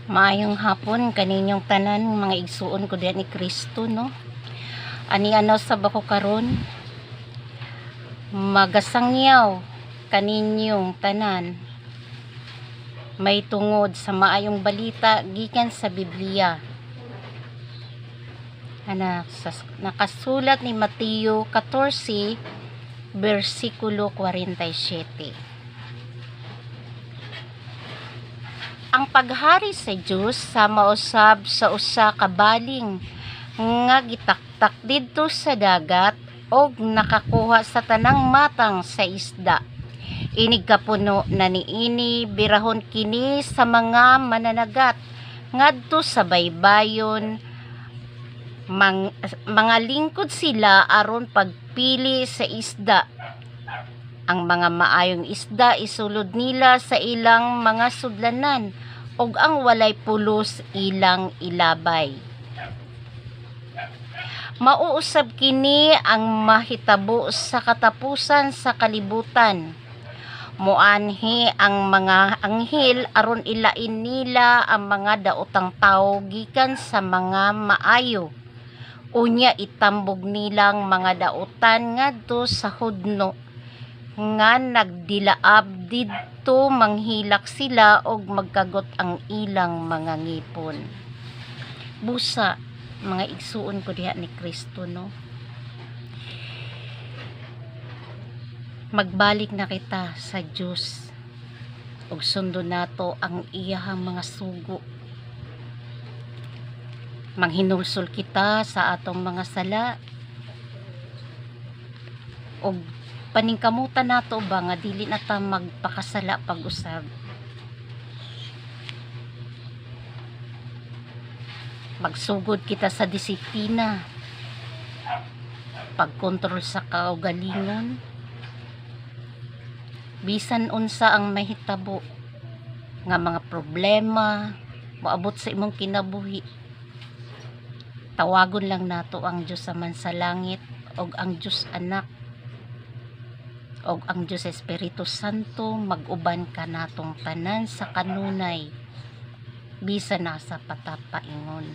Maayong hapon kaninyong tanan mga igsuon ko diyan ni Kristo, no. Ani ano sa bako karon, magasangyaw kaninyong tanan may tungod sa maayong balita gikan sa Biblia. Nakasulat ni Mateo 14 versikulo 47. Ang paghari sa Dios sa mausab sa usa ka baling nga gitaktak didto sa dagat og nakakuha sa tanang matang sa isda. Inig kapuno na niini birahon kini sa mga mananagat ngadto sa baybayon. Mga lingkod sila aron pagpili sa isda. Ang mga maayong isda isulod nila sa ilang mga sudlanan ug ang walay pulos ilang ilabay. Mauusab kini ang mahitabo sa katapusan sa kalibutan. Moanhi ang mga anghel aron ilain nila ang mga daotang tawo gikan sa mga maayo. Unya itambog nilang mga daotan ngadto sa hudno nga nagdilaab didto manghilak sila og magkagot ang ilang mga ngipon. Busa mga igsuon ko diha ni Kristo, no. Magbalik na kita sa Dios ug sundon nato ang iyahang mga sugo. Manghinulsol kita sa atong mga sala ug paningkamutan nato ba nga dili na ta magpakasala pag-usab. Magsugod kita sa disiplina, pagkontrol sa kaugalingon, bisan unsa ang mahitabo nga mga problema moabot sa imong kinabuhi. Tawagon lang nato ang Dios sa mansalangit og ang Dios anak og ang Diyos Espiritu Santo mag-uban ka natong tanan sa kanunay bisan nasa patapaingon.